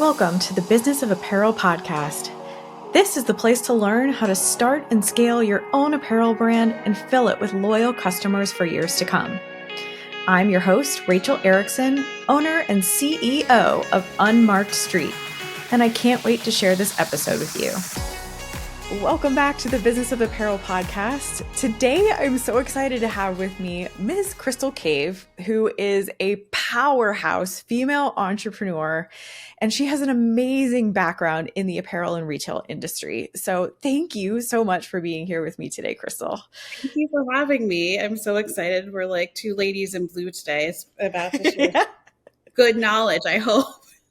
Welcome to the Business of Apparel podcast. This is the place to learn how to start and scale your own apparel brand and fill it with loyal customers for years to come. I'm your host, Rachel Erickson, owner and CEO of Unmarked Street, and I can't wait to share this episode with you. Welcome back to the Business of Apparel podcast. Today, I'm so excited to have with me Ms. Crystal Cave, who is a powerhouse female entrepreneur, and she has an amazing background in the apparel and retail industry. So thank you so much for being here with me today, Crystal. Thank you for having me. I'm so excited. We're like two ladies in blue today. It's about to share good knowledge, I hope.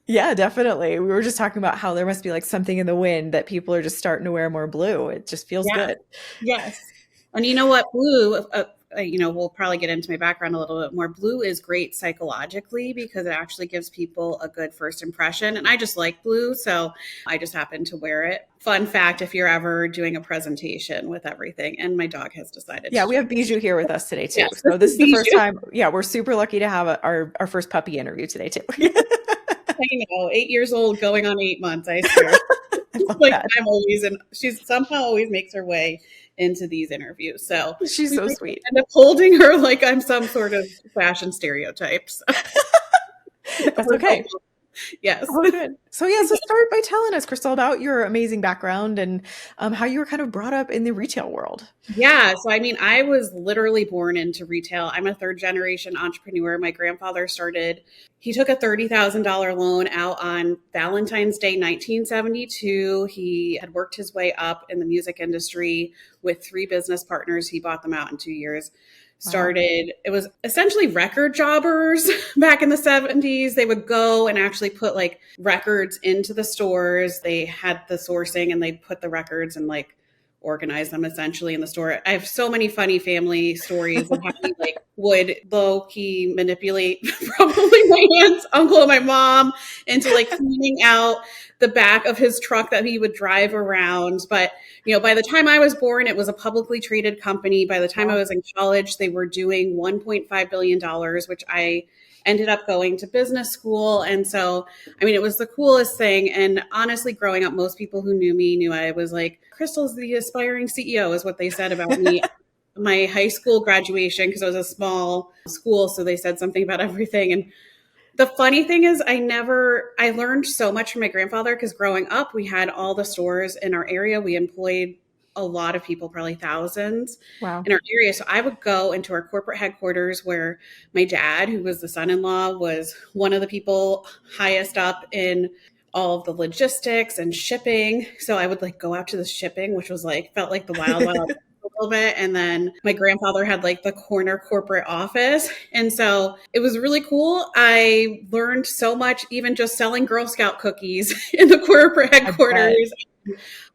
Yeah, definitely. We were just talking about how there must be like something in the wind that people are just starting to wear more blue. It just feels good. Yes. And you know what? Blue, we'll probably get into my background a little bit more. Blue is great psychologically because it actually gives people a good first impression. And I just like blue, so I just happen to wear it. Fun fact, if you're ever doing a presentation with everything, and my dog has decided. Yeah, we have Bijou here with us today too. Yes, so this is the first time. Yeah, we're super lucky to have our first puppy interview today too. I know, 8 years old, going on 8 months, I swear. I'm always, and she somehow always makes her way into these interviews. So she's so sweet. End up holding her like I'm some sort of fashion stereotype. So. That's okay. Yes. Oh, good. So start by telling us, Crystal, about your amazing background and how you were kind of brought up in the retail world. Yeah. So, I was literally born into retail. I'm a third generation entrepreneur. My grandfather he took a $30,000 loan out on Valentine's Day, 1972. He had worked his way up in the music industry with 3 business partners. He bought them out in 2 years. It was essentially record jobbers back in the 70s. They would go and actually put like records into the stores. They had the sourcing and they put the records and like organize them essentially in the store. I have so many funny family stories of how he like would low-key manipulate probably my aunt's uncle and my mom into like cleaning out the back of his truck that he would drive around. But, by the time I was born, it was a publicly traded company. By the time I was in college, they were doing $1.5 billion, which I ended up going to business school. And so, it was the coolest thing. And honestly, growing up, most people who knew me knew I was like, Crystal's the aspiring CEO is what they said about me. My high school graduation, because it was a small school, so they said something about everything. And the funny thing is I learned so much from my grandfather because growing up, we had all the stores in our area. We employed a lot of people, probably thousands in our area. So I would go into our corporate headquarters where my dad, who was the son-in-law, was one of the people highest up in all of the logistics and shipping. So I would like go out to the shipping, which was like, felt like the wild, wild a little bit. And then my grandfather had like the corner corporate office. And so it was really cool. I learned so much, even just selling Girl Scout cookies in the corporate headquarters.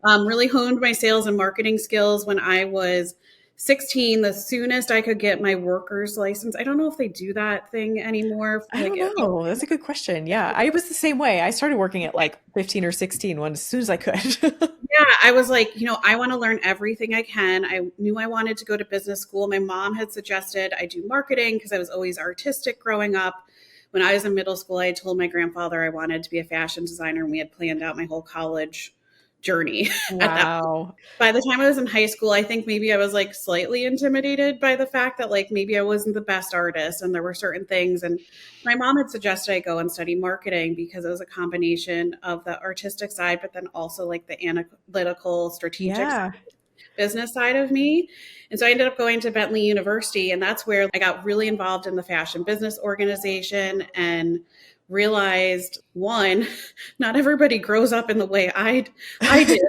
Really honed my sales and marketing skills when I was 16, the soonest I could get my worker's license. I don't know if they do that thing anymore. I don't know. That's a good question. Yeah, I was the same way. I started working at like 15 or 16 as soon as I could. Yeah, I was like, I want to learn everything I can. I knew I wanted to go to business school. My mom had suggested I do marketing because I was always artistic growing up. When I was in middle school, I told my grandfather I wanted to be a fashion designer, and we had planned out my whole college journey. Wow. By the time I was in high school, I think maybe I was like slightly intimidated by the fact that like maybe I wasn't the best artist and there were certain things. And my mom had suggested I go and study marketing because it was a combination of the artistic side, but then also like the analytical, strategic business side of me. And so I ended up going to Bentley University, and that's where I got really involved in the fashion business organization and realized, one, not everybody grows up in the way I did.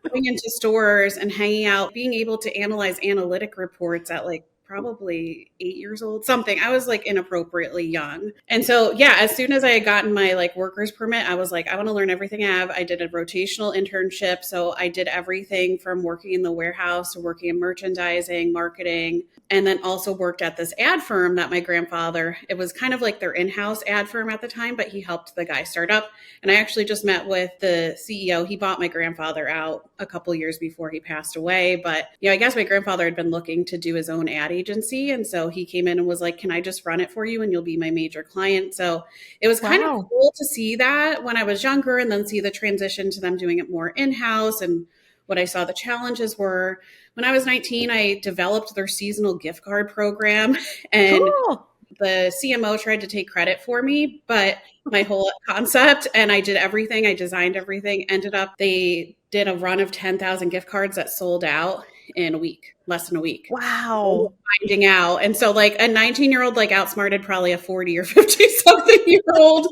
Going into stores and hanging out, being able to analyze analytic reports at like probably 8 years old, something. I was like inappropriately young. And so, as soon as I had gotten my like worker's permit, I was like, I want to learn everything I have. I did a rotational internship. So I did everything from working in the warehouse to working in merchandising, marketing, and then also worked at this ad firm that my grandfather, it was kind of like their in-house ad firm at the time, but he helped the guy start up. And I actually just met with the CEO. He bought my grandfather out a couple years before he passed away. But, I guess my grandfather had been looking to do his own ad agency. And so he came in and was like, can I just run it for you and you'll be my major client? So it was kind of Wow. cool to see that when I was younger and then see the transition to them doing it more in-house and what I saw the challenges were. When I was 19, I developed their seasonal gift card program, and Cool. the CMO tried to take credit for me, but my whole concept, and I did everything, I designed everything, ended up, they did a run of 10,000 gift cards that sold out in a week, less than a week. Wow. Finding out. And so like a 19-year-old like outsmarted probably a 40 or 50 something year old.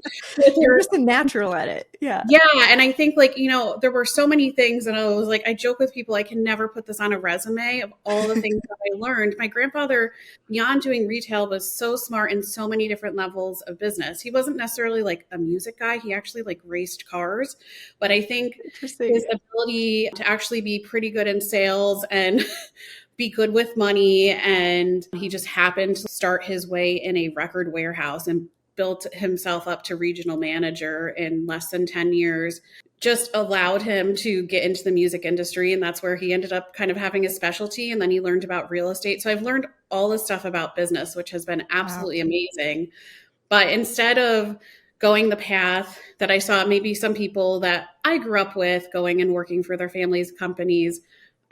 You're just a natural at it. Yeah. Yeah. And I think like, there were so many things, and I was like, I joke with people, I can never put this on a resume of all the things that I learned. My grandfather, beyond doing retail, was so smart in so many different levels of business. He wasn't necessarily like a music guy. He actually like raced cars, but I think his ability to actually be pretty good in sales and be good with money. And he just happened to start his way in a record warehouse and built himself up to regional manager in less than 10 years, just allowed him to get into the music industry. And that's where he ended up kind of having his specialty. And then he learned about real estate. So I've learned all this stuff about business, which has been absolutely amazing. But instead of going the path that I saw maybe some people that I grew up with going and working for their families' companies,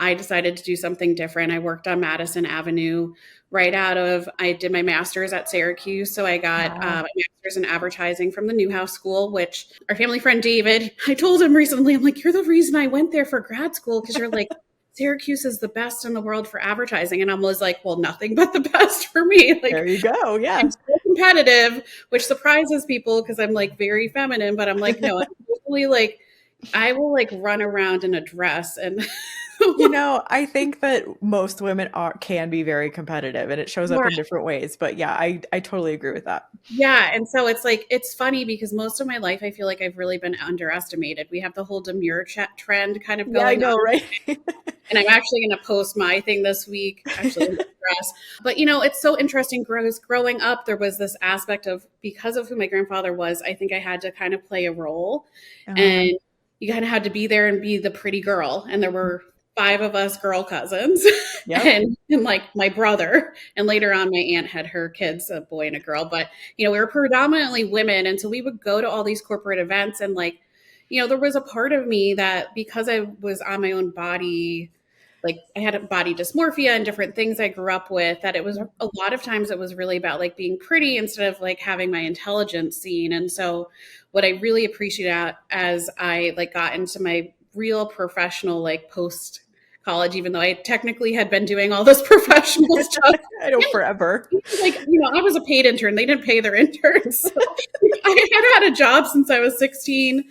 I decided to do something different. I worked on Madison Avenue I did my master's at Syracuse. So I got my master's in advertising from the Newhouse School, which our family friend David, I told him recently, I'm like, you're the reason I went there for grad school, because you're like, Syracuse is the best in the world for advertising. And I was like, well, nothing but the best for me. Like, there you go. Yeah. I'm so competitive, which surprises people because I'm like very feminine, but I'm like, no, I'm totally like, I will like run around in a dress and I think that most women can be very competitive, and it shows up in different ways. But yeah, I totally agree with that. Yeah. And so it's like, it's funny because most of my life, I feel like I've really been underestimated. We have the whole demure trend kind of going I know, on. right? And I'm actually going to post my thing this week, actually in the dress. But, it's so interesting. Growing up, there was this aspect of, because of who my grandfather was, I think I had to kind of play a role. And you kind of had to be there and be the pretty girl. And there were 5 of us girl cousins and like my brother. And later on, my aunt had her kids, a boy and a girl. But, we were predominantly women. And so we would go to all these corporate events. And like, there was a part of me that, because I was on my own body, like I had a body dysmorphia and different things I grew up with, that it was a lot of times it was really about like being pretty instead of like having my intelligence seen. And so what I really appreciated as I like got into my real professional, like post college, even though I technically had been doing all this professional stuff. I know, forever. Like, I was a paid intern. They didn't pay their interns. So I had a job since I was 16.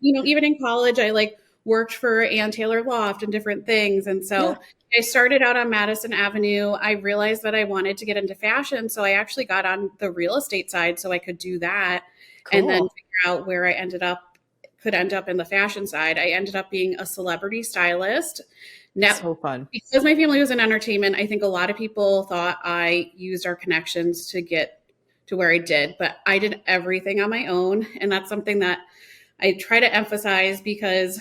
Even in college, I like worked for Ann Taylor Loft and different things. And so I started out on Madison Avenue. I realized that I wanted to get into fashion. So I actually got on the real estate side so I could do that. Cool. And then figure out where I could end up in the fashion side. I ended up being a celebrity stylist. Now, so fun. Because my family was in entertainment, I think a lot of people thought I used our connections to get to where I did, but I did everything on my own. And that's something that I try to emphasize because,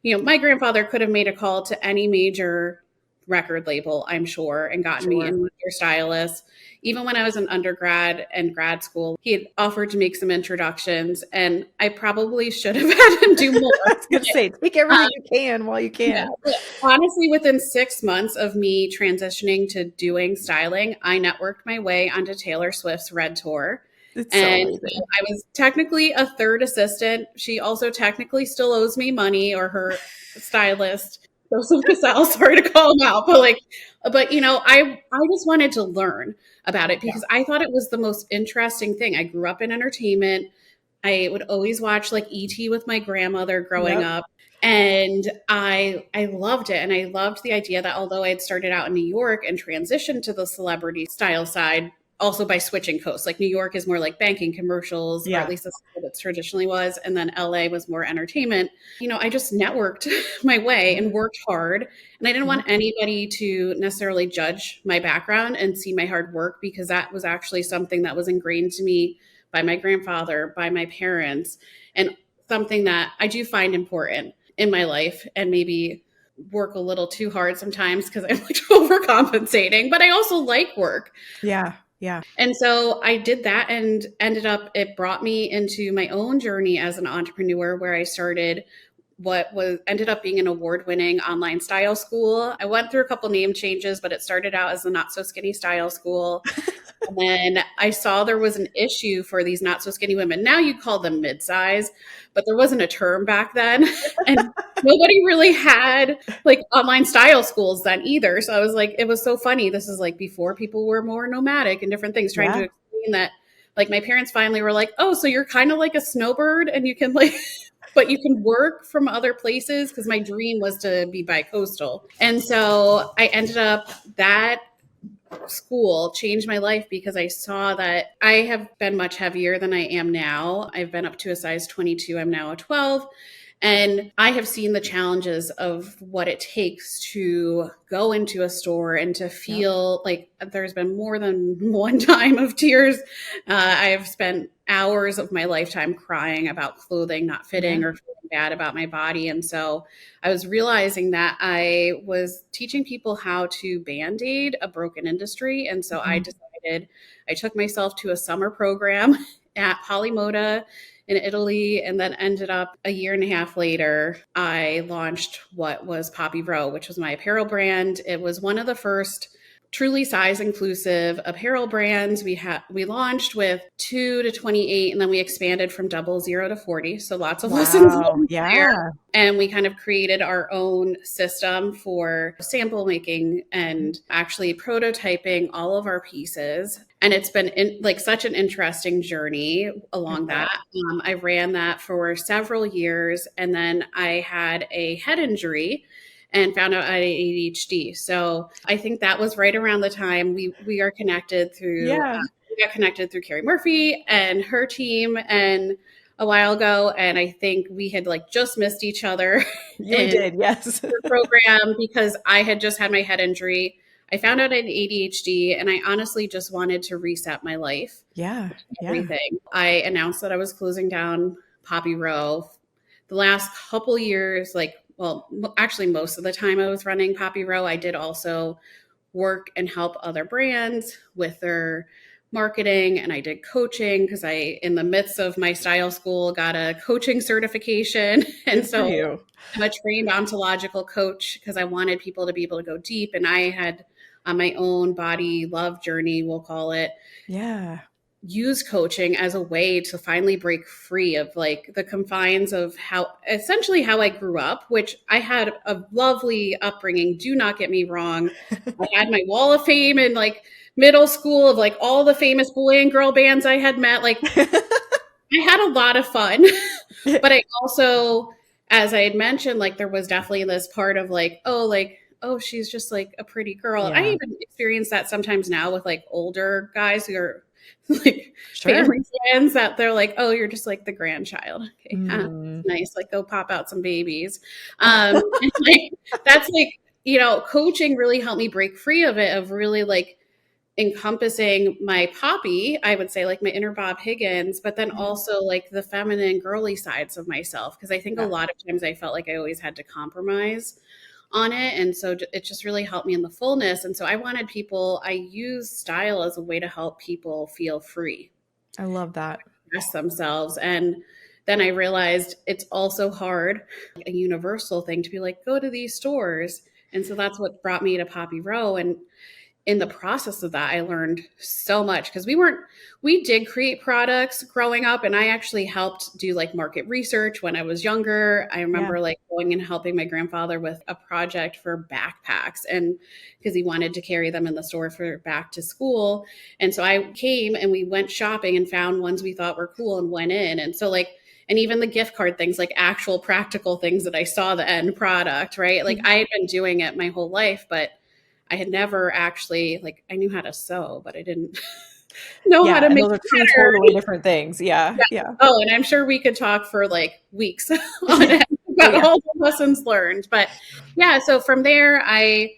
my grandfather could have made a call to any major record label, I'm sure, and gotten me in with their stylist. Even when I was in undergrad and grad school, he had offered to make some introductions, and I probably should have had him do more. I was going to say, take everything you can while you can. Yeah. Honestly, within 6 months of me transitioning to doing styling, I networked my way onto Taylor Swift's Red Tour. It's and so amazing. I was technically a third assistant. She also technically still owes me money, or her stylist. Joseph Cassell, sorry to call him out, but I just wanted to learn about it because I thought it was the most interesting thing. I grew up in entertainment. I would always watch like E.T. with my grandmother growing up. And I loved it. And I loved the idea that although I had started out in New York and transitioned to the celebrity style side, also by switching coasts, like New York is more like banking, commercials, or at least that's what it traditionally was. And then LA was more entertainment. I just networked my way and worked hard. And I didn't want anybody to necessarily judge my background and see my hard work, because that was actually something that was ingrained to me by my grandfather, by my parents, and something that I do find important in my life, and maybe work a little too hard sometimes because I'm like overcompensating, but I also like work. Yeah. Yeah. And so I did that and it brought me into my own journey as an entrepreneur where I started what ended up being an award-winning online style school. I went through a couple name changes, but it started out as the Not So Skinny Style School. And then I saw there was an issue for these not so skinny women. Now you call them mid-size, but there wasn't a term back then. And nobody really had like online style schools then either. So I was like, it was so funny. This is like before people were more nomadic and different things, trying to explain that. Like my parents finally were like, oh, so you're kind of like a snowbird and you can like, but you can work from other places, because my dream was to be bi-coastal. And so I ended up, that school changed my life because I saw that I have been much heavier than I am now. I've been up to a size 22. I'm now a 12. And I have seen the challenges of what it takes to go into a store and to feel like there's been more than one time of tears. I have spent hours of my lifetime crying about clothing not fitting or feeling bad about my body. And so I was realizing that I was teaching people how to Band-Aid a broken industry. And so I decided, I took myself to a summer program at Polymoda in Italy, and then ended up a year and a half later, I launched what was Poppy Row, which was my apparel brand. It was one of the first truly size inclusive apparel brands. We launched with 2 to 28, and then we expanded from 00 to 40. So lots of lessons there. And we kind of created our own system for sample making and actually prototyping all of our pieces. And it's been such an interesting journey along that. I ran that for several years, and then I had a head injury and found out I had ADHD. So I think that was right around the time we are connected through, we got connected through Carrie Murphy and her team and a while ago. And I think we had like just missed each other. You did, yes. The program, because I had just had my head injury. I found out I had ADHD, and I honestly just wanted to reset my life. Everything. I announced that I was closing down Poppy Row. The last couple years, actually most of the time I was running Poppy Row, I did also work and help other brands with their marketing, and I did coaching because I, in the midst of my style school, got a coaching certification. And so I'm a trained ontological coach because I wanted people to be able to go deep. And I had on my own body love journey, we'll call it. Use coaching as a way to finally break free of like the confines of how I grew up, which I had a lovely upbringing. Do not get me wrong. I had my wall of fame in like middle school of like all the famous boy and girl bands I had met. Like I had a lot of fun, but I also, as I had mentioned, like there was definitely this part of like, oh, she's just like a pretty girl. I even experience that sometimes now with like older guys who are like family friends, that they're like, oh, you're just like the grandchild. Okay, nice. Like go pop out some babies. And, like, that's like, coaching really helped me break free of it, of really like encompassing my Poppy, I would say like my inner Bob Higgins, but then also like the feminine girly sides of myself. Cause I think a lot of times I felt like I always had to compromise on it. And so it just really helped me in the fullness. And so I use style as a way to help people feel free. I love that. Express themselves. And then I realized it's also hard, a universal thing to be like, go to these stores. And so that's what brought me to Poppy Row. And in the process of that, I learned so much because we did create products growing up, and I actually helped do like market research when I was younger. I remember like going and helping my grandfather with a project for backpacks, and because he wanted to carry them in the store for back to school. And so I came and we went shopping and found ones we thought were cool and went in. And so like, and even the gift card things, like actual practical things that I saw the end product, right? Like I had been doing it my whole life, but I had never actually, like, I knew how to sew, but I didn't know how to make those are two totally different things. Yeah. Oh, and I'm sure we could talk for like weeks on it about all the lessons learned. But yeah, so from there, I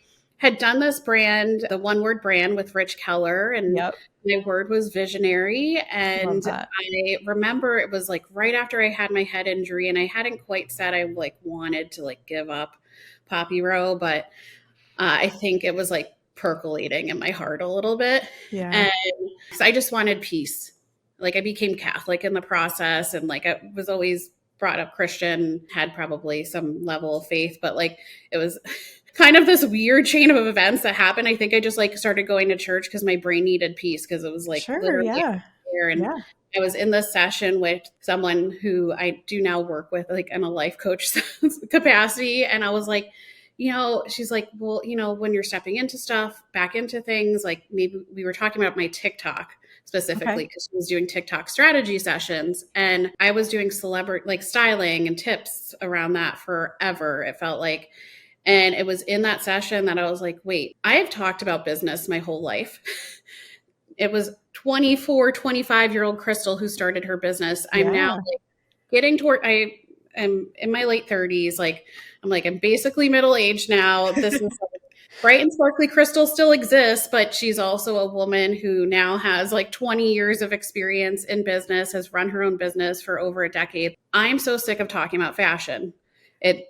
had done this brand, the one word brand with Rich Keller, and Yep. my word was visionary. Love And that. I remember it was like right after I had my head injury, and I hadn't quite said I like wanted to like give up Poppy Row, but I think it was like percolating in my heart a little bit. Yeah. And so I just wanted peace. Like I became Catholic in the process, and like I was always brought up Christian, had probably some level of faith, but like it was kind of this weird chain of events that happened. I think I just like started going to church because my brain needed peace because it was like Sure. literally Yeah. there. And Yeah. I was in this session with someone who I do now work with, like in a life coach capacity. And I was like, she's like, well, when you're stepping into stuff, back into things, like maybe we were talking about my TikTok specifically Okay. because she was doing TikTok strategy sessions, and I was doing celebrity like styling and tips around that forever. It felt like, and it was in that session that I was like, wait, I've talked about business my whole life. It was 24, 25-year-old Crystal who started her business. I'm now Yeah. like getting toward, I am in my late 30s. Like, I'm basically middle aged now. This is like, bright and sparkly Crystal still exists, but she's also a woman who now has like 20 years of experience in business, has run her own business for over a decade. I'm so sick of talking about fashion.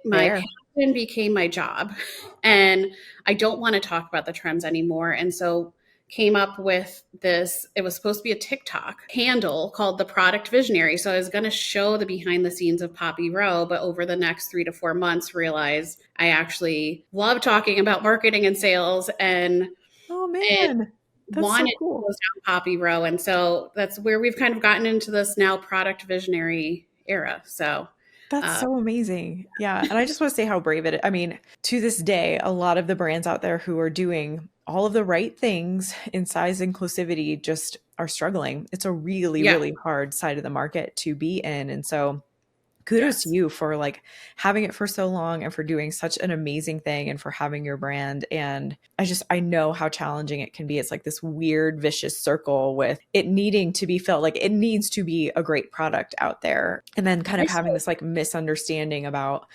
My Fair. passion became my job, and I don't want to talk about the trends anymore. And so came up with this. It was supposed to be a TikTok handle called the Product Visionary. So I was going to show the behind the scenes of Poppy Row, but over the next 3 to 4 months, realized I actually love talking about marketing and sales, and Oh it man. That's so wanted to cool. close down Poppy Row. And so that's where we've kind of gotten into this now product visionary era. So That's uh, so amazing. Yeah. And I just want to say how brave it is. I mean, to this day, a lot of the brands out there who are doing all of the right things in size inclusivity just are struggling. It's a really, yeah, really hard side of the market to be in. And so kudos to yes. you for like having it for so long and for doing such an amazing thing and for having your brand. And I know how challenging it can be. It's like this weird vicious circle with it needing to be felt like it needs to be a great product out there. And then kind I of having still, this like misunderstanding about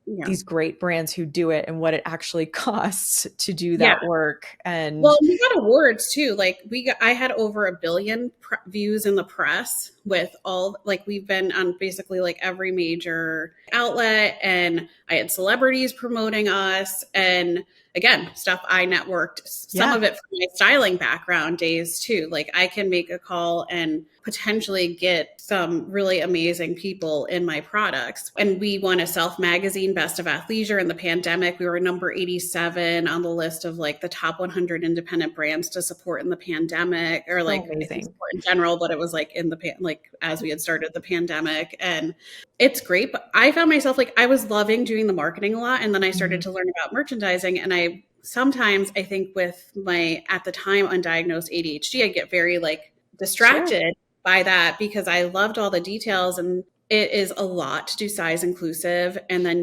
yeah. these great brands who do it and what it actually costs to do Yeah. that work. And Well, we got awards too. Like I had over 1 billion views in the press with all, like we've been on basically like every major outlet, and I had celebrities promoting us. And again, stuff I networked, some yeah, of it from my styling background days too. Like I can make a call and potentially get some really amazing people in my products. And we won a Self Magazine Best of Athleisure in the pandemic. We were number 87 on the list of like the top 100 independent brands to support in the pandemic, or so like I think amazing. support in general, but it was like in the like as we had started the pandemic. And it's great, but I found myself like I was loving doing the marketing a lot, and then I started Mhm. to learn about merchandising. And I sometimes, I think with my at the time undiagnosed ADHD, I get very like Sure. distracted by that because I loved all the details, and it is a lot to do size inclusive. And then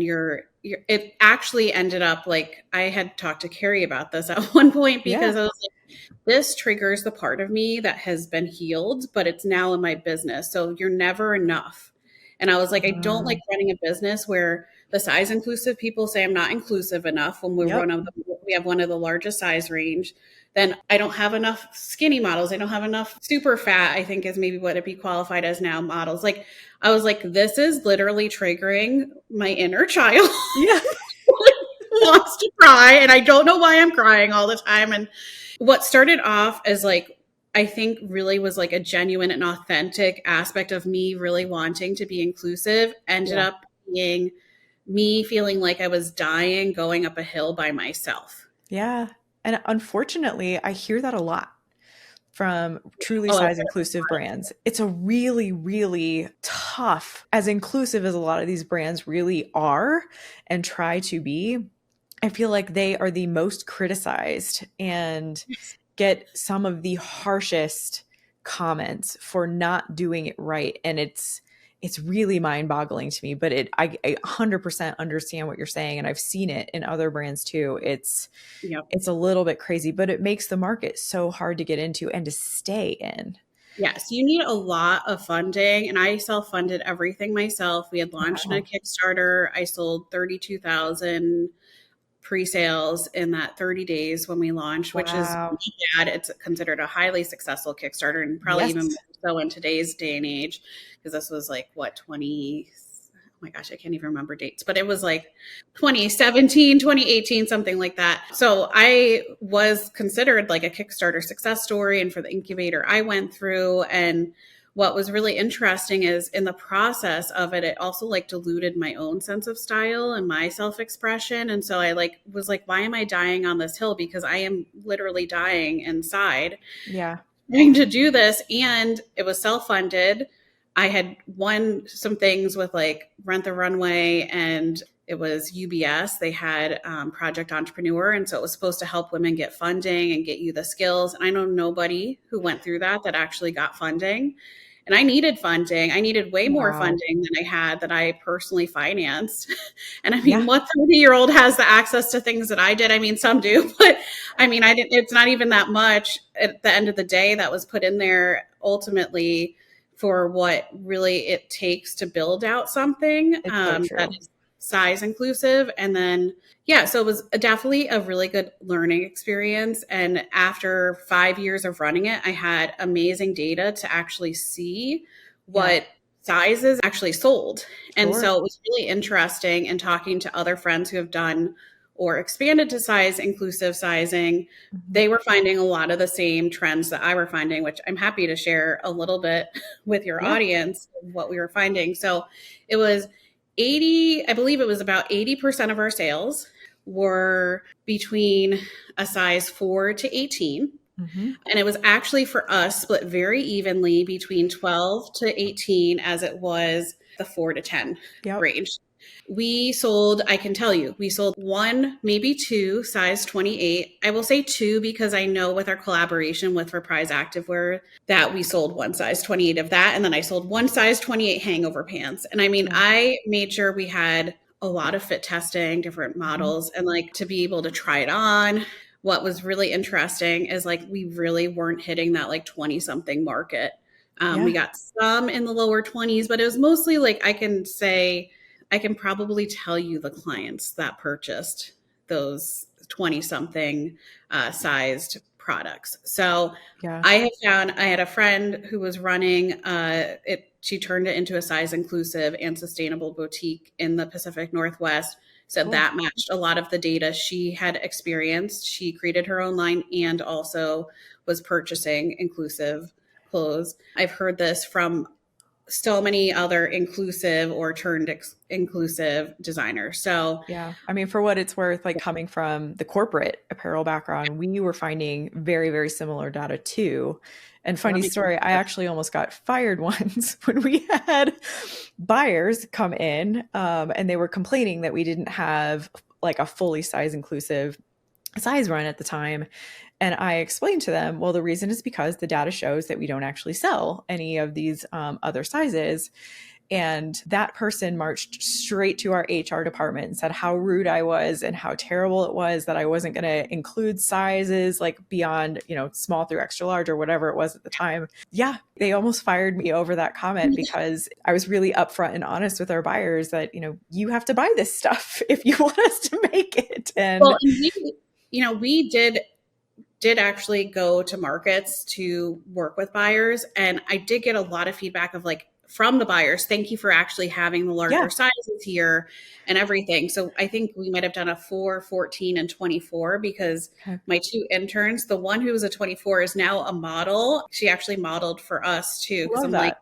it actually ended up like I had talked to Carrie about this at one point Yeah. because I was like, this triggers the part of me that has been healed, but it's now in my business. So you're never enough. And I was like, I don't like Um, running a business where the size inclusive people say I'm not inclusive enough when yep. we have one of the largest size range. Then I don't have enough skinny models. I don't have enough super fat, I think is maybe what it be qualified as now, models. Like I was like, this is literally triggering my inner child Yeah. wants to cry, and I don't know why I'm crying all the time. And what started off as like I think really was like a genuine and authentic aspect of me really wanting to be inclusive ended Yeah. up being me feeling like I was dying going up a hill by myself. Yeah. And unfortunately, I hear that a lot from truly Oh, I've size heard it inclusive brands. It's a really, really tough, as inclusive as a lot of these brands really are and try to be. I feel like they are the most criticized and get some of the harshest comments for not doing it right. And it's really mind-boggling to me, but I 100% understand what you're saying, and I've seen it in other brands too. Yep. It's a little bit crazy, but it makes the market so hard to get into and to stay in. Yes, you need a lot of funding, and I self-funded everything myself. We had launched in a Wow. Kickstarter. I sold 32,000 pre-sales in that 30 days when we launched, which is Wow. bad. It's considered a highly successful Kickstarter, and probably even Yes. more so in today's day and age, because this was like what, 20, oh my gosh, I can't even remember dates, but it was like 2017, 2018, something like that. So I was considered like a Kickstarter success story, and for the incubator I went through. And what was really interesting is in the process of it, it also like diluted my own sense of style and my self-expression. And so I like was like, why am I dying on this hill? Because I am literally dying inside Yeah. trying to do this. And it was self-funded. I had won some things with like Rent the Runway, and it was UBS. They had Project Entrepreneur. And so it was supposed to help women get funding and get you the skills. And I know nobody who went through that actually got funding. And I needed funding. I needed way more Wow. funding than I had that I personally financed. And I mean, Yeah. what 30-year-old has the access to things that I did? I mean, some do, but I mean, I didn't, it's not even that much at the end of the day that was put in there ultimately for what really it takes to build out something It's so that true. is size inclusive. And then, yeah, so it was definitely a really good learning experience. And after 5 years of running it, I had amazing data to actually see Yeah. what sizes actually sold. And Sure. so it was really interesting in talking to other friends who have done or expanded to size inclusive sizing. Mhm. They were finding a lot of the same trends that I were finding, which I'm happy to share a little bit with your Yeah. audience of what we were finding. So it was 80, I believe it was about 80% of our sales were between a size 4 to 18. Mhm. And it was actually for us split very evenly between 12 to 18 as it was the 4 to 10 Yep. range. We sold, I can tell you, we sold one, maybe two, size 28. I will say two because I know with our collaboration with Reprise Activewear that we sold one size 28 of that. And then I sold one size 28 hangover pants. And I mean, Yeah. I made sure we had a lot of fit testing, different Mhm. models, and like to be able to try it on. What was really interesting is like we really weren't hitting that like 20 something market. We Yeah. got some in the lower 20s, but it was mostly like I can say, I can probably tell you the clients that purchased those 20 something sized products. So Yeah. I have found, I had a friend who was running she turned it into a size inclusive and sustainable boutique in the Pacific Northwest. So Cool. that matched a lot of the data she had experienced. She created her own line and also was purchasing inclusive clothes. I've heard this from so many other inclusive or inclusive designers. So, Yeah. I mean, for what it's worth, like coming from the corporate apparel background, we were finding very, very similar data too. And let funny me story, I actually almost got fired once when we had buyers come in and they were complaining that we didn't have like a fully size inclusive size run at the time. And I explained to them, well, the reason is because the data shows that we don't actually sell any of these other sizes. And that person marched straight to our HR department and said how rude I was and how terrible it was that I wasn't going to include sizes like beyond, small through extra large or whatever it was at the time. Yeah, they almost fired me over that comment because I was really upfront and honest with our buyers that, you have to buy this stuff if you want us to make it. well, And and we did actually go to markets to work with buyers, and I did get a lot of feedback of like from the buyers, thank you for actually having the larger yeah, sizes here and everything. So I think we might have done a 4, 14, and 24 because okay. my two interns, the one who was a 24 is now a model. She actually modeled for us too because Love I'm like, that.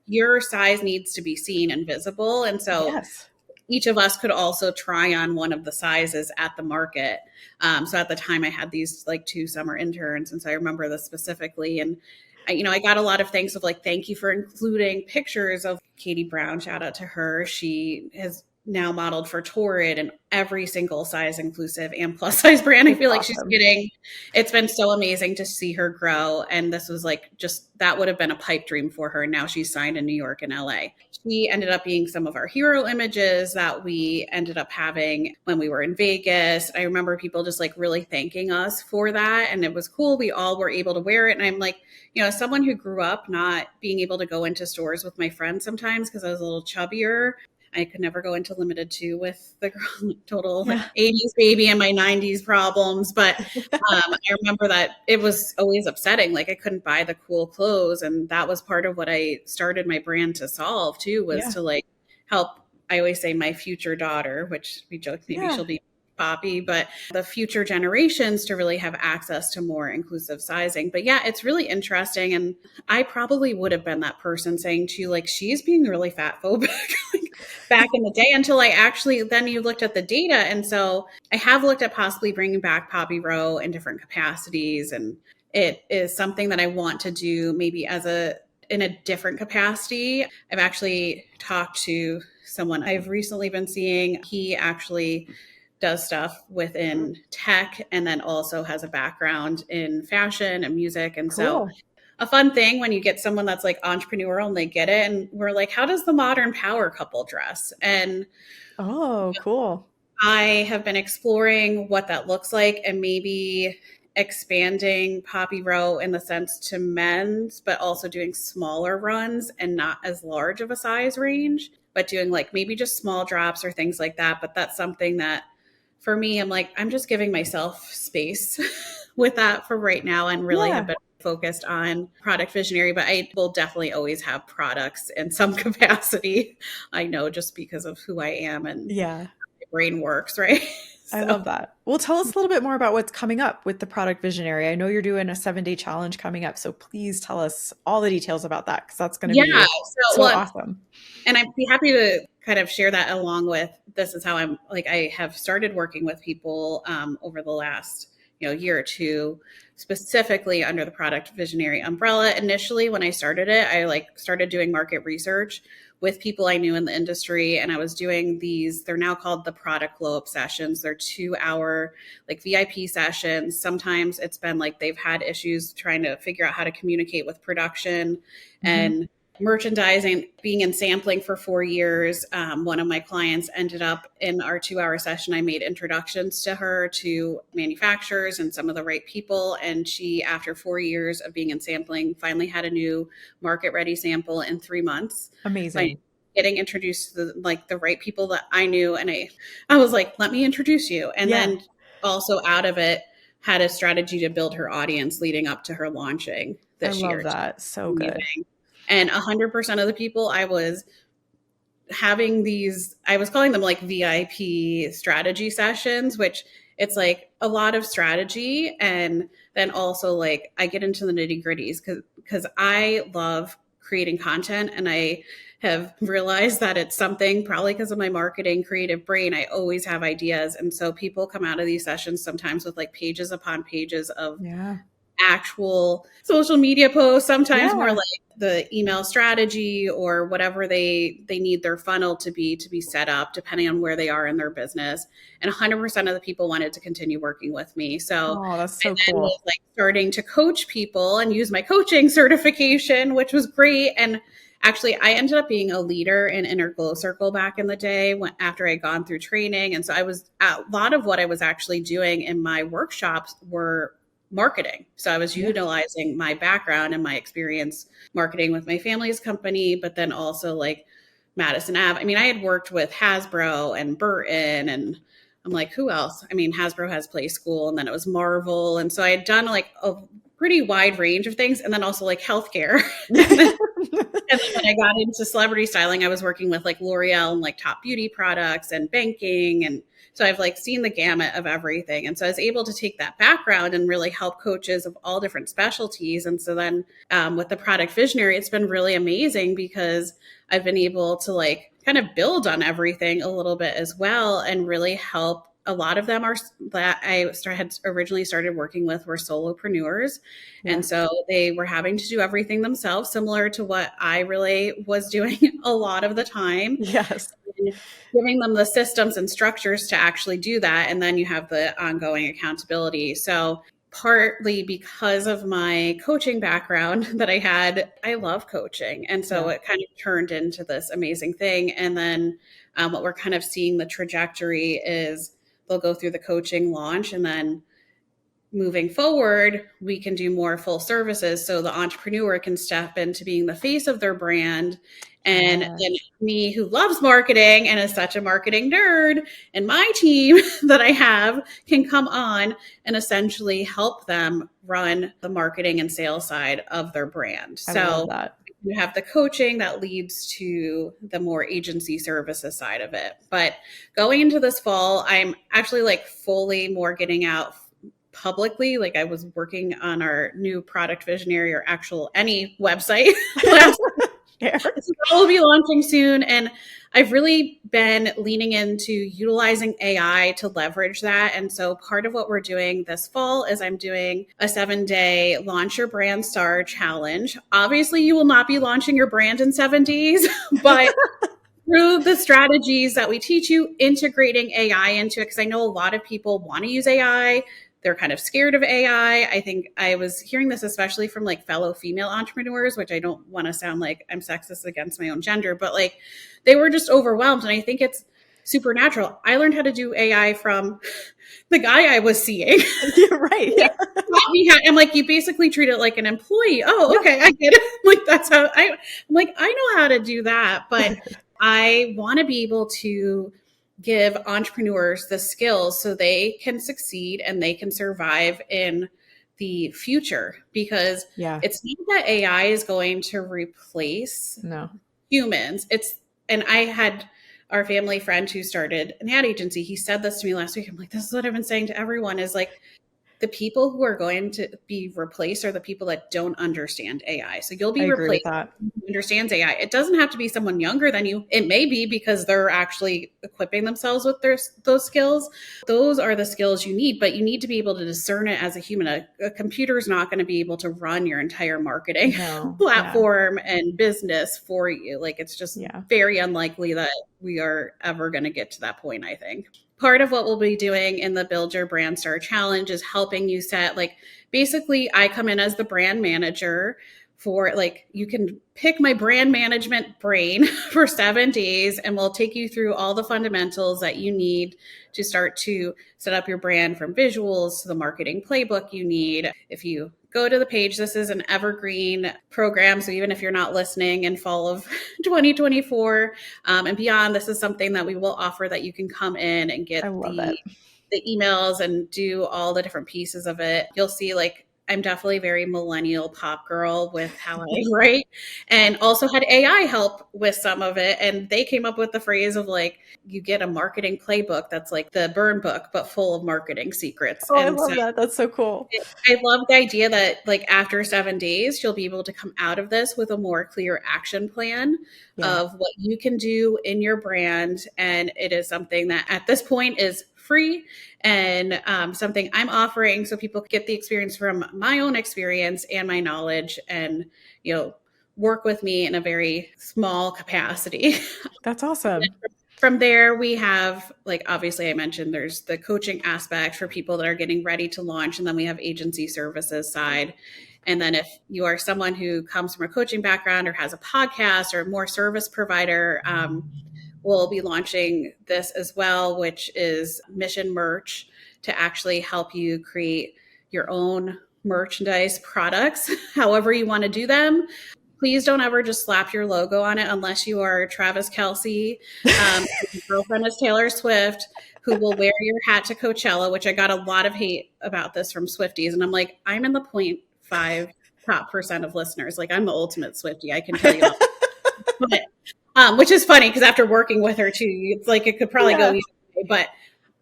your size needs to be seen and visible. And so Yes. each of us could also try on one of the sizes at the market. So at the time I had these like two summer interns. And so I remember this specifically. And I got a lot of thanks of like, thank you for including pictures of Katie Brown. Shout out to her. She has now modeled for Torrid and every single size inclusive and plus size brand. I It's feel like she's awesome. getting, it's been so amazing to see her grow. And this was like, just, that would have been a pipe dream for her. Now she's signed in New York and LA. She ended up being some of our hero images that we ended up having when we were in Vegas. I remember people just like really thanking us for that. And it was cool. We all were able to wear it. And I'm like, as someone who grew up not being able to go into stores with my friends sometimes because I was a little chubbier, I could never go into limited two with the total Yeah. 80s baby and my 90s problems. But I remember that it was always upsetting. Like I couldn't buy the cool clothes. And that was part of what I started my brand to solve too, was Yeah. to like help. I always say my future daughter, which we joke maybe she'll be Poppy, but the future generations to really have access to more inclusive sizing. But yeah, it's really interesting. And I probably would have been that person saying to you, like, she's being really fat phobic back in the day until I actually, then you looked at the data. And so I have looked at possibly bringing back Poppy Row in different capacities. And it is something that I want to do maybe in a different capacity. I've actually talked to someone I've recently been seeing. He actually does stuff within tech and then also has a background in fashion and music. And so a fun thing when you get someone that's like entrepreneurial and they get it. And we're like, how does the modern power couple dress? And cool. I have been exploring what that looks like and maybe expanding Poppy Row in the sense to men's, but also doing smaller runs and not as large of a size range, but doing like maybe just small drops or things like that. But that's something that for me, I'm like, I'm just giving myself space with that for right now and really have been focused on product visionary, but I will definitely always have products in some capacity. I know just because of who I am and how my brain works, right? I love that. Well, tell us a little bit more about what's coming up with the product visionary. I know you're doing a 7-day challenge coming up, so please tell us all the details about that because that's going to be so awesome. And I'd be happy to kind of share that along with, this is how I'm like, I have started working with people over the last year or two, specifically under the product visionary umbrella. Initially, when I started it, I started doing market research with people I knew in the industry. And I was doing these, they're now called the product glow up sessions. They're 2-hour VIP sessions. Sometimes it's been like they've had issues trying to figure out how to communicate with production and merchandising, being in sampling for 4 years. One of my clients ended up in our 2-hour session. I made introductions to her to manufacturers and some of the right people. And she, after 4 years of being in sampling, finally had a new market ready sample in 3 months. Amazing. Getting introduced to the right people that I knew. And I was like, let me introduce you. And then also out of it, had a strategy to build her audience leading up to her launching this year. I love that. So good. And 100% of the people I was having these, I was calling them like VIP strategy sessions, which it's like a lot of strategy. And then also like I get into the nitty gritties because I love creating content. And I have realized that it's something probably because of my marketing creative brain, I always have ideas. And so people come out of these sessions sometimes with like pages upon pages of actual social media posts, sometimes more like the email strategy or whatever they need their funnel to be set up depending on where they are in their business. And 100% of the people wanted to continue working with me. So that's so cool. Was like starting to coach people and use my coaching certification, which was great. And actually, I ended up being a leader in Inner Glow Circle back in the day after I'd gone through training. And so a lot of what I was actually doing in my workshops were marketing. So I was utilizing my background and my experience marketing with my family's company, but then also like Madison Ave. I mean, I had worked with Hasbro and Burton and I'm like, who else? I mean, Hasbro has Play School and then it was Marvel. And so I had done like a pretty wide range of things and then also like healthcare. And then when I got into celebrity styling, I was working with like L'Oreal and like top beauty products and banking. And so I've like seen the gamut of everything. And so I was able to take that background and really help coaches of all different specialties. And so then with the product visionary, it's been really amazing because I've been able to like kind of build on everything a little bit as well and really help. A lot of them are that I had originally started working with were solopreneurs. And so they were having to do everything themselves, similar to what I really was doing a lot of the time. Yes. And giving them the systems and structures to actually do that. And then you have the ongoing accountability. So partly because of my coaching background that I had, I love coaching. And so it kind of turned into this amazing thing. And then what we're kind of seeing the trajectory is they'll go through the coaching launch and then moving forward, we can do more full services. So the entrepreneur can step into being the face of their brand And Yes. then me, who loves marketing and is such a marketing nerd, and my team that I have can come on and essentially help them run the marketing and sales side of their brand. I love So that. you have the coaching that leads to the more agency services side of it. But going into this fall, I'm actually like fully more getting out publicly. Like I was working on our new product visionary or actual any website last. So that will be launching soon. And I've really been leaning into utilizing AI to leverage that. And so part of what we're doing this fall is I'm doing a 7-day launch your brand star challenge. Obviously, you will not be launching your brand in 7 days, but through the strategies that we teach you, integrating AI into it, because I know a lot of people want to use AI. They're kind of scared of AI. I think I was hearing this especially from like fellow female entrepreneurs, which I don't want to sound like I'm sexist against my own gender, but like they were just overwhelmed. And I think it's supernatural. I learned how to do AI from the guy I was seeing. You're right. Yeah. I'm like, you basically treat it like an employee. Oh, Yeah. okay, I get it. Like that's how I'm like, I know how to do that, but I want to be able to give entrepreneurs the skills so they can succeed and they can survive in the future, because Yeah. it's not that AI is going to replace No. humans. And I had our family friend who started an ad agency. He said this to me last week. I'm like, this is what I've been saying to everyone is like, the people who are going to be replaced are the people that don't understand AI. So you'll be agree with replaced that. who understands AI. It doesn't have to be someone younger than you. It may be because they're actually equipping themselves with those skills. Those are the skills you need, but you need to be able to discern it as a human. A computer is not going to be able to run your entire marketing platform and business for you. Like it's just very unlikely that we are ever going to get to that point, I think. Part of what we'll be doing in the Build Your Brand Star Challenge is helping you set, like, basically I come in as the brand manager for, like, you can pick my brand management brain for 7 days, and we'll take you through all the fundamentals that you need to start to set up your brand, from visuals to the marketing playbook you need. If you go to the page, this is an evergreen program. So even if you're not listening in fall of 2024 and beyond, this is something that we will offer that you can come in and get the emails and do all the different pieces of it. You'll see, like, I'm definitely very millennial pop girl with how I write, and also had AI help with some of it. And they came up with the phrase of like, you get a marketing playbook that's like the burn book, but full of marketing secrets. Oh, and I love that. That's so cool. I love the idea that like after 7 days, you'll be able to come out of this with a more clear action plan of what you can do in your brand. And it is something that at this point is free and something I'm offering so people get the experience from my own experience and my knowledge, and, you know, work with me in a very small capacity. That's awesome. From there, we have, like, obviously I mentioned there's the coaching aspect for people that are getting ready to launch. And then we have agency services side. And then if you are someone who comes from a coaching background or has a podcast or more service provider, we'll be launching this as well, which is mission merch, to actually help you create your own merchandise products, however you want to do them. Please don't ever just slap your logo on it unless you are Travis Kelce. Your girlfriend is Taylor Swift, who will wear your hat to Coachella, which I got a lot of hate about this from Swifties. And I'm like, I'm in the 0.5 top % of listeners. Like, I'm the ultimate Swiftie. I can tell you all. Which is funny because after working with her too, it's like it could probably go either way. But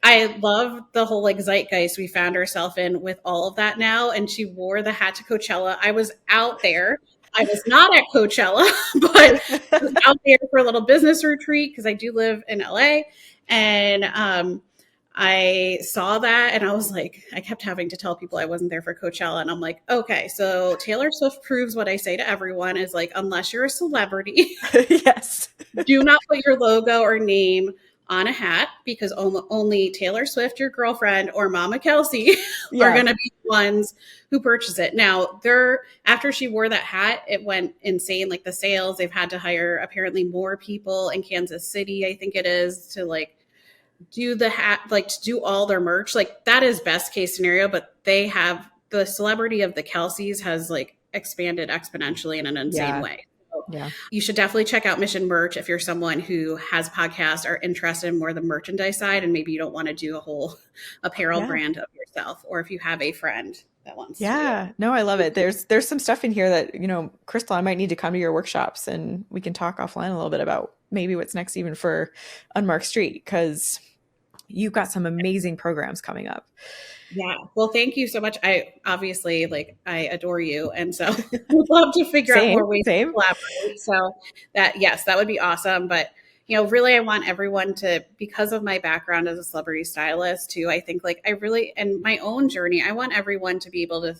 I love the whole like zeitgeist we found ourselves in with all of that now. And she wore the hat to Coachella. I was out there. I was not at Coachella, but I was out there for a little business retreat because I do live in LA. And I saw that and I was like, I kept having to tell people I wasn't there for Coachella. And I'm like, okay, so Taylor Swift proves what I say to everyone is like, unless you're a celebrity, do not put your logo or name on a hat, because only Taylor Swift, your girlfriend, or Mama Kelce are going to be the ones who purchase it. Now, after she wore that hat, it went insane. Like the sales, they've had to hire apparently more people in Kansas City, I think it is, to like do the hat, like to do all their merch. Like that is best case scenario, but they have the celebrity of the Kelce's has like expanded exponentially in an insane way. So Yeah. you should definitely check out Mission Merch if you're someone who has podcasts or interested in more the merchandise side, and maybe you don't want to do a whole apparel Yeah. brand of yourself, or if you have a friend that wants to do Yeah. it. No, I love it. There's some stuff in here that, Crystal, I might need to come to your workshops and we can talk offline a little bit about maybe what's next even for Unmarked Street, because you've got some amazing programs coming up. Yeah. Well, thank you so much. I obviously I adore you. And so would love to figure out more ways to collaborate. So yes, that would be awesome. But, really, I want everyone to, because of my background as a celebrity stylist too, I think and my own journey, I want everyone to be able to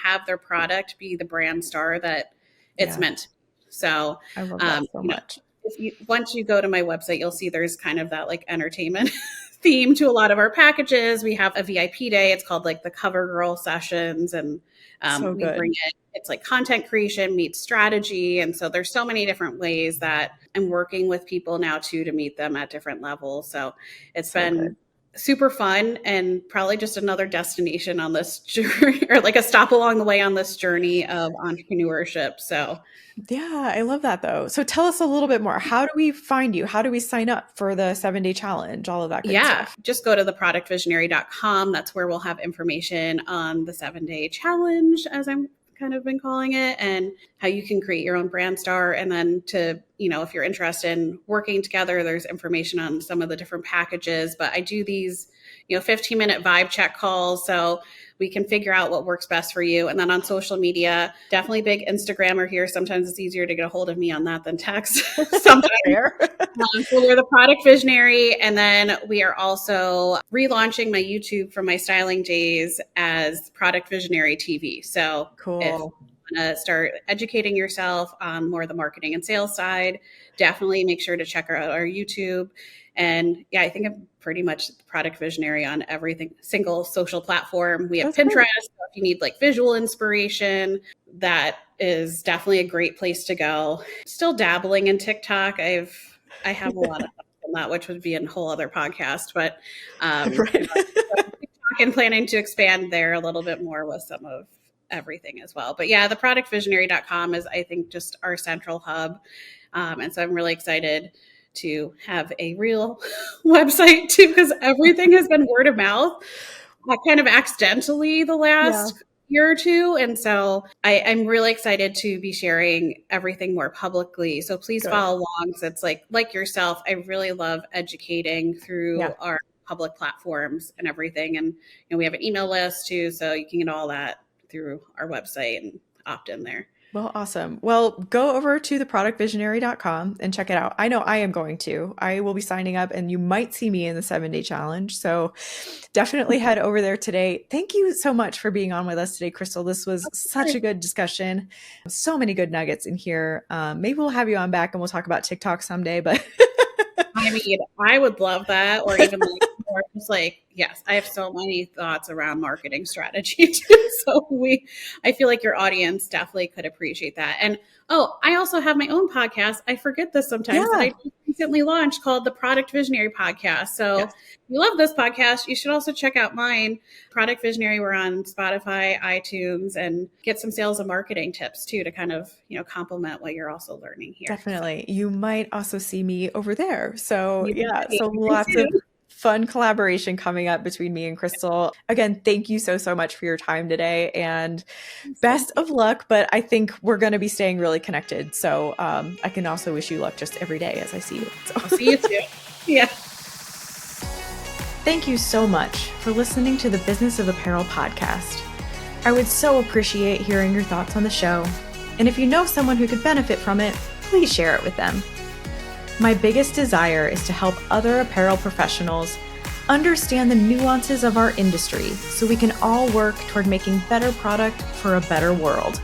have their product be the brand star that it's meant to be. So I love that so much. Once you go to my website, you'll see there's kind of that entertainment theme to a lot of our packages. We have a VIP day. It's called the Cover Girl sessions. And we bring it's content creation meets strategy. And so there's so many different ways that I'm working with people now too, to meet them at different levels. So it's been super fun, and probably just another destination on this journey, or a stop along the way on this journey of entrepreneurship. So yeah, I love that though. So tell us a little bit more. How do we find you? How do we sign up for the 7-day challenge? All of that good stuff. Just go to theproductvisionary.com. That's where we'll have information on the 7-day challenge, as I'm kind of been calling it, and how you can create your own brand star. And then if you're interested in working together, there's information on some of the different packages. But I do these, 15-minute vibe check calls, so we can figure out what works best for you. And then on social media, definitely big Instagrammer here. Sometimes it's easier to get a hold of me on that than text. Sometimes. So we're the Product Visionary. And then we are also relaunching my YouTube from my styling days as Product Visionary TV. So cool. If you want to start educating yourself on more of the marketing and sales side, definitely make sure to check out our YouTube. And I think I'm pretty much the Product Visionary on everything, single social platform. We have Pinterest. So if you need visual inspiration, that is definitely a great place to go. Still dabbling in TikTok. I have a lot of stuff on that, which would be a whole other podcast, but and planning to expand there a little bit more with some of everything as well. But the productvisionary.com is, I think, just our central hub. And so I'm really excited to have a real website too, because everything has been word of mouth, kind of accidentally the last year or two. And so I'm really excited to be sharing everything more publicly. So please follow along. So it's like yourself, I really love educating through our public platforms and everything. And we have an email list too, so you can get all that through our website and opt in there. Well, awesome. Well, go over to theproductvisionary.com and check it out. I know I am going to. I will be signing up, and you might see me in the 7-day challenge. So definitely head over there today. Thank you so much for being on with us today, Crystal. This was such a good discussion. So many good nuggets in here. Maybe we'll have you on back and we'll talk about TikTok someday, but I mean, I would love that. Or even more just yes, I have so many thoughts around marketing strategy too. So I feel like your audience definitely could appreciate that. And I also have my own podcast. I forget this sometimes that I just recently launched, called the Product Visionary Podcast. So if you love this podcast, you should also check out mine, Product Visionary. We're on Spotify, iTunes, and get some sales and marketing tips too, to kind of, complement what you're also learning here. Definitely. So you might also see me over there. So so lots of fun collaboration coming up between me and Crystal. Again, thank you so much for your time today, and best of luck. But I think we're going to be staying really connected. So I can also wish you luck just every day as I see you. So. I'll see you too. Yeah. Thank you so much for listening to the Business of Apparel podcast. I would so appreciate hearing your thoughts on the show. And if you know someone who could benefit from it, please share it with them. My biggest desire is to help other apparel professionals understand the nuances of our industry so we can all work toward making better product for a better world.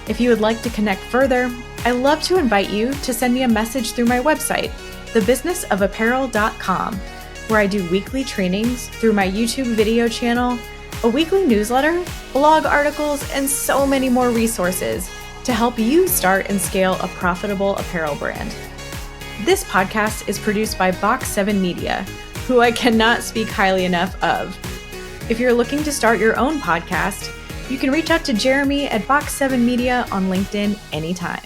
If you would like to connect further, I'd love to invite you to send me a message through my website, thebusinessofapparel.com, where I do weekly trainings through my YouTube video channel, a weekly newsletter, blog articles, and so many more resources to help you start and scale a profitable apparel brand. This podcast is produced by Box 7 Media, who I cannot speak highly enough of. If you're looking to start your own podcast, you can reach out to Jeremy at Box 7 Media on LinkedIn anytime.